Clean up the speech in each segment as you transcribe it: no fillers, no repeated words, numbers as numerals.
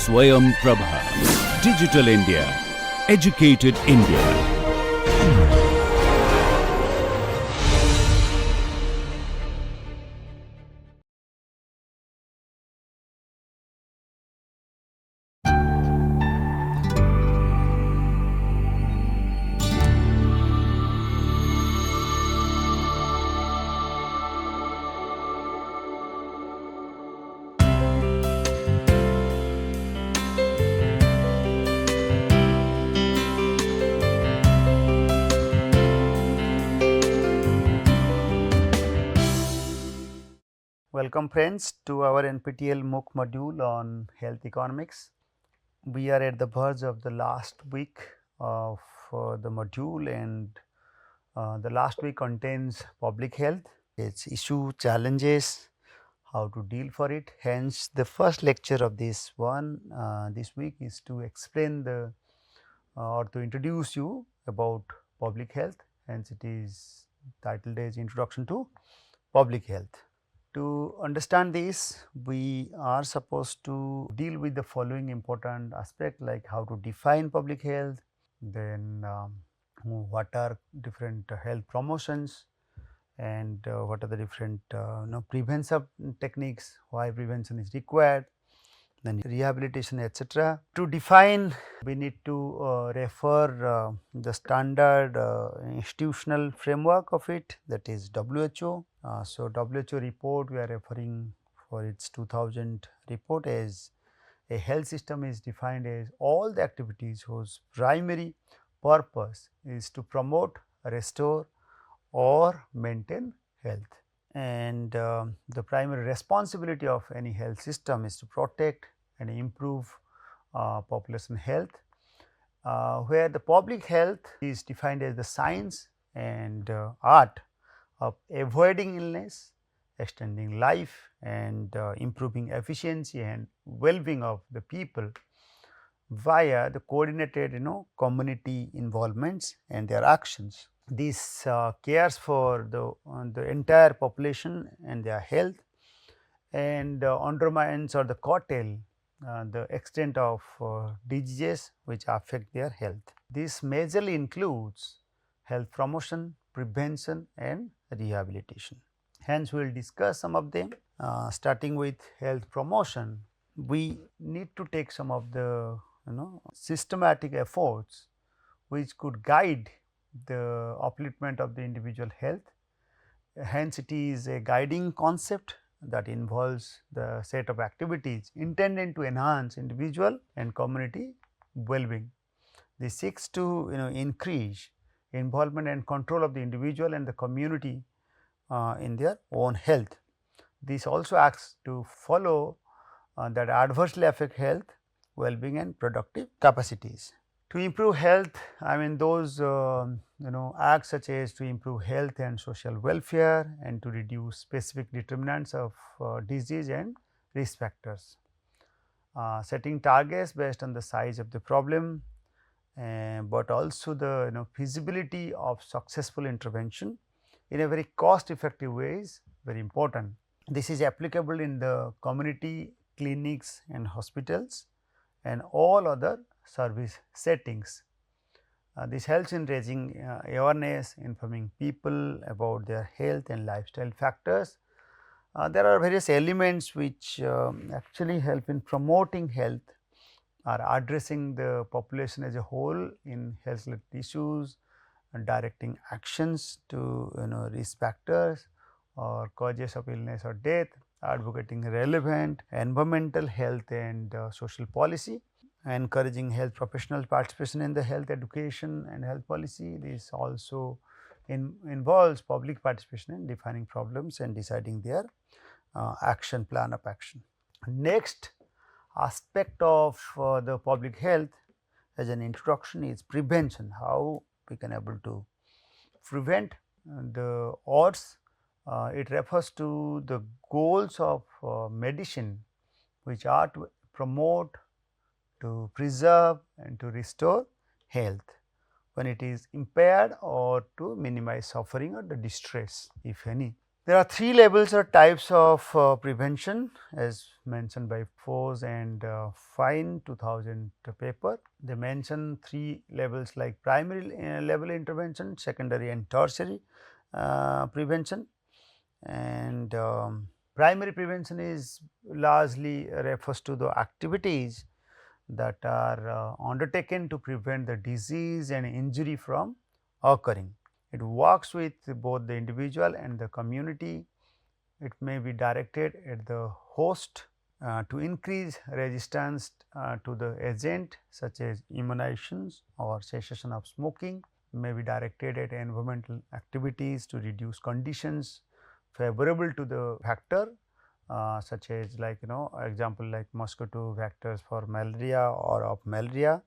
Swayam Prabha. Digital India. Educated India. Welcome friends to our NPTEL MOOC module on health economics. We are at the verge of the last week of the module, and the last week contains public health, its issue, challenges, how to deal for it. Hence, the first lecture of this this week is to explain the or to introduce you about public health. Hence, it is titled as Introduction to Public Health. To understand this, we are supposed to deal with the following important aspect, like how to define public health, then what are different health promotions, and what are the different prevention techniques, why prevention is required, then rehabilitation, etc. To define, we need to refer the standard institutional framework of it, that is WHO. So, WHO report we are referring for its 2000 report as a health system is defined as all the activities whose primary purpose is to promote, restore or maintain health. And the primary responsibility of any health system is to protect and improve population health, where the public health is defined as the science and art of avoiding illness, extending life and improving efficiency and well-being of the people via the coordinated community involvements and their actions. This cares for the entire population and their health, and undermines or the curtail the extent of diseases which affect their health. This majorly includes health promotion, prevention and rehabilitation. Hence, we will discuss some of them, starting with health promotion. We need to take some of the systematic efforts which could guide the upliftment of the individual health. Hence, it is a guiding concept that involves the set of activities intended to enhance individual and community well-being. This seeks to increase involvement and control of the individual and the community in their own health. This also acts to follow that adversely affect health, well-being and productive capacities. To improve health, I mean those acts such as to improve health and social welfare, and to reduce specific determinants of disease and risk factors. Setting targets based on the size of the problem, but also the feasibility of successful intervention in a very cost effective way is very important. This is applicable in the community clinics and hospitals and all other service settings. This helps in raising awareness, informing people about their health and lifestyle factors. There are various elements which actually help in promoting health or addressing the population as a whole in health related issues, and directing actions to risk factors or causes of illness or death, advocating relevant environmental, health and social policy, encouraging health professional participation in the health education and health policy. This also involves public participation in defining problems and deciding their action plan of action. Next aspect of the public health as an introduction is prevention, how we can able to prevent the odds. It refers to the goals of medicine which are to promote, to preserve and to restore health when it is impaired, or to minimize suffering or the distress if any. There are 3 levels or types of prevention as mentioned by Foss and Fine 2000 paper. They mention 3 levels like primary level intervention, secondary and tertiary prevention. And primary prevention is largely refers to the activities that are undertaken to prevent the disease and injury from occurring. It works with both the individual and the community. It may be directed at the host to increase resistance to the agent such as immunizations or cessation of smoking, may be directed at environmental activities to reduce conditions favorable to the vector such as like example like mosquito vectors for malaria or of malaria.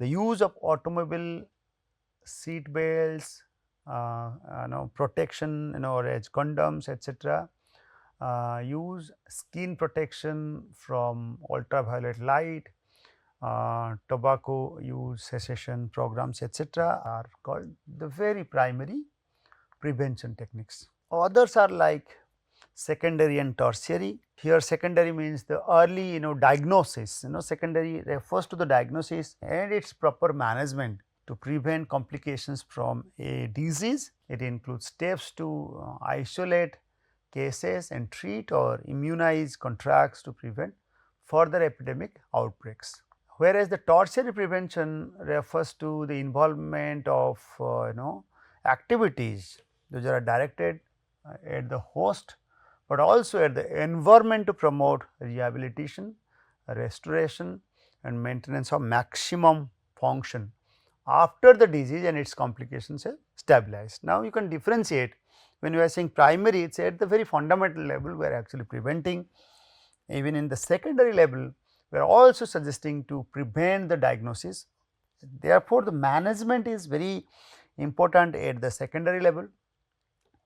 The use of automobile seat belts, protection, or as condoms, etc. Use skin protection from ultraviolet light, tobacco use cessation programs, etc. are called the very primary prevention techniques. Others are like secondary and tertiary. Here secondary means the early diagnosis, secondary refers to the diagnosis and its proper management to prevent complications from a disease. It includes steps to isolate cases and treat or immunize contracts to prevent further epidemic outbreaks. Whereas the tertiary prevention refers to the involvement of activities those are directed at the host, but also at the environment to promote rehabilitation, restoration and maintenance of maximum function after the disease and its complications are stabilized. Now, you can differentiate when you are saying primary, it is at the very fundamental level we are actually preventing. Even in the secondary level, we are also suggesting to prevent the diagnosis. Therefore, the management is very important at the secondary level,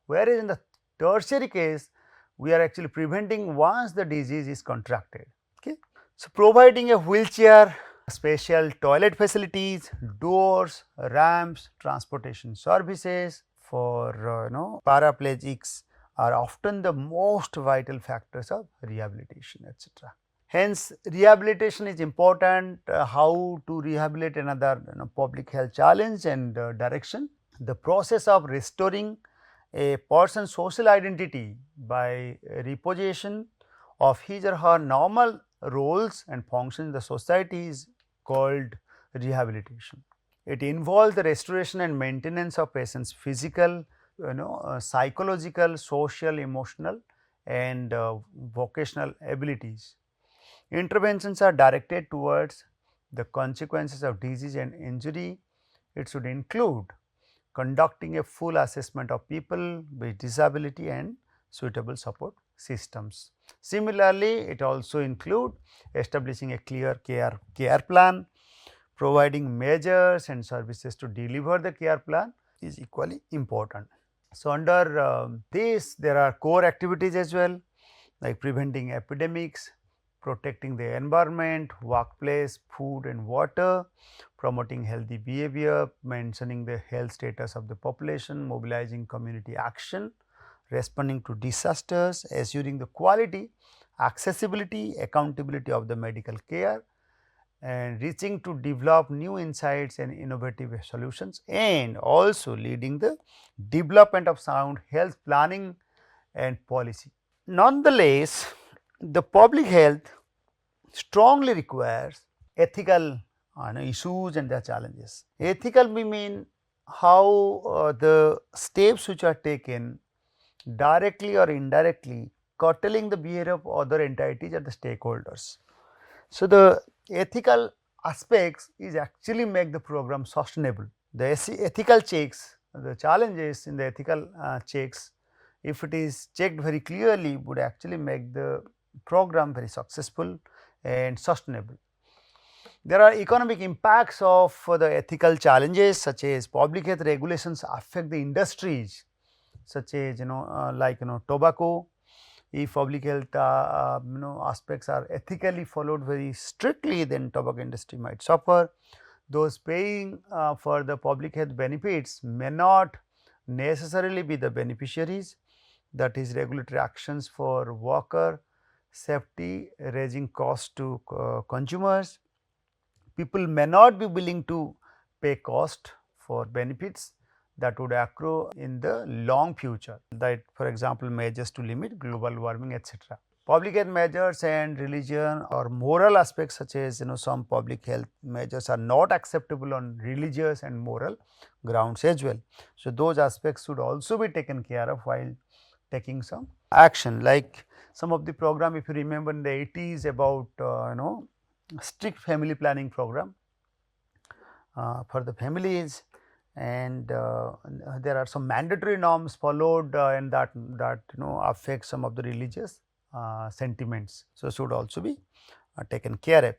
whereas in the tertiary case, we are actually preventing once the disease is contracted. Okay. So, providing a wheelchair, special toilet facilities, doors, ramps, transportation services for paraplegics are often the most vital factors of rehabilitation, etc. Hence, rehabilitation is important. How to rehabilitate another public health challenge and direction. The process of restoring a person's social identity by repossession of his or her normal roles and functions in the society is called rehabilitation. It involves the restoration and maintenance of patient's physical, psychological, social, emotional and vocational abilities. Interventions are directed towards the consequences of disease and injury. It should include conducting a full assessment of people with disability and suitable support systems. Similarly, it also include establishing a clear care plan, providing measures and services to deliver the care plan is equally important. So, under this there are core activities as well like preventing epidemics, protecting the environment, workplace, food and water, promoting healthy behavior, mentioning the health status of the population, mobilizing community action, responding to disasters, assuring the quality, accessibility, accountability of the medical care and reaching to develop new insights and innovative solutions and also leading the development of sound health planning and policy. Nonetheless, the public health strongly requires ethical issues and their challenges. Ethical we mean how the steps which are taken directly or indirectly curtailing the behavior of other entities or the stakeholders. So, the ethical aspects is actually make the program sustainable. The ethical checks, the challenges in the ethical checks, if it is checked very clearly would actually make the program very successful and sustainable. There are economic impacts of the ethical challenges such as public health regulations affect the industries such as like tobacco. If public health aspects are ethically followed very strictly, then tobacco industry might suffer. Those paying for the public health benefits may not necessarily be the beneficiaries. that is regulatory actions for worker safety, raising cost to consumers. People may not be willing to pay cost for benefits that would accrue in the long future, that for example measures to limit global warming, etc. Public health measures and religion or moral aspects, such as some public health measures are not acceptable on religious and moral grounds as well. So, those aspects should also be taken care of while taking some action, like some of the program, if you remember in the 80s about strict family planning program for the families, and there are some mandatory norms followed and that affect some of the religious sentiments. So, should also be taken care of.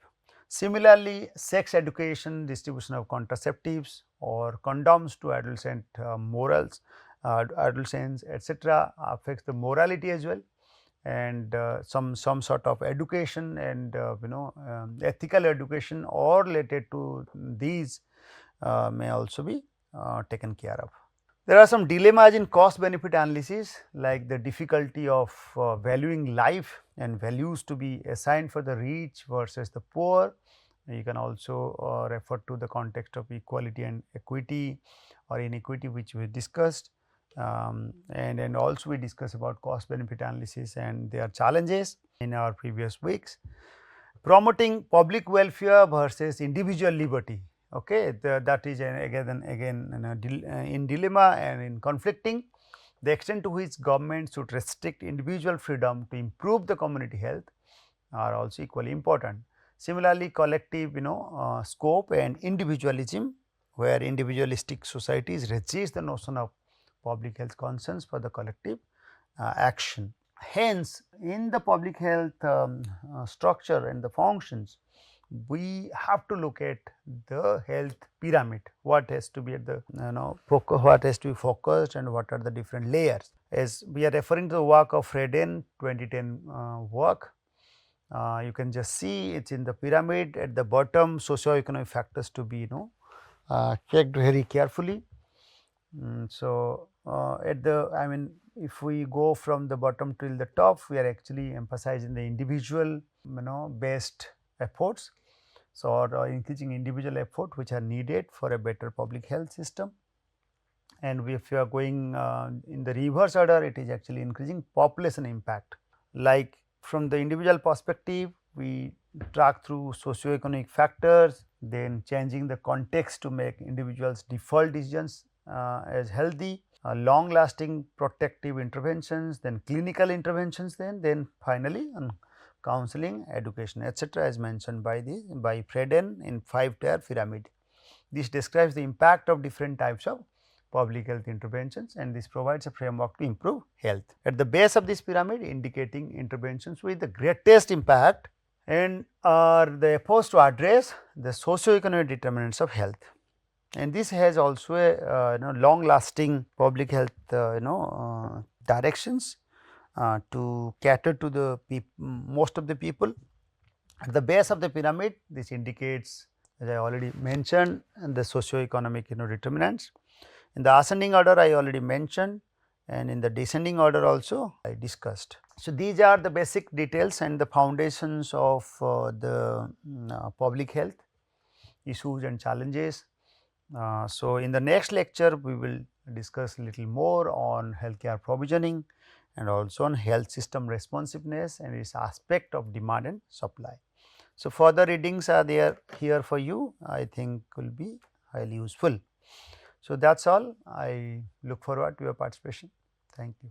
Similarly, sex education, distribution of contraceptives or condoms to adolescent morals, adolescents, etc., affects the morality as well, and some sort of education and ethical education or related to these may also be taken care of. There are some dilemmas in cost benefit analysis, like the difficulty of valuing life and values to be assigned for the rich versus the poor. You can also refer to the context of equality and equity or inequity, which we discussed, and also we discussed about cost benefit analysis and their challenges in our previous weeks. Promoting public welfare versus individual liberty. Okay, that is again in dilemma and in conflicting. The extent to which government should restrict individual freedom to improve the community health are also equally important. Similarly, collective scope and individualism, where individualistic societies resist the notion of public health concerns for the collective action. Hence, in the public health structure and the functions, we have to look at the health pyramid, what has to be at the what has to be focused and what are the different layers. As we are referring to the work of Freden 2010 work, you can just see it is in the pyramid at the bottom, socio-economic factors to be checked very carefully. So, at the if we go from the bottom till the top, we are actually emphasizing the individual based efforts. So, or increasing individual effort which are needed for a better public health system. And if you are going in the reverse order, it is actually increasing population impact. Like from the individual perspective, we track through socio-economic factors, then changing the context to make individuals default decisions as healthy, long lasting protective interventions, then clinical interventions, then finally counseling, education, etc., as mentioned by Freden in 5-tier pyramid. This describes the impact of different types of public health interventions, and this provides a framework to improve health. At the base of this pyramid, indicating interventions with the greatest impact and are the efforts to address the socio-economic determinants of health. And this has also a long lasting public health directions to cater to the most of the people. At the base of the pyramid, this indicates, as I already mentioned, the socio-economic determinants. In the ascending order, I already mentioned, and in the descending order also I discussed. So, these are the basic details and the foundations of the public health issues and challenges. So, in the next lecture, we will discuss a little more on healthcare provisioning and also on health system responsiveness and its aspect of demand and supply. So, further readings are there here for you, I think will be highly useful. So, that is all. I look forward to your participation. Thank you.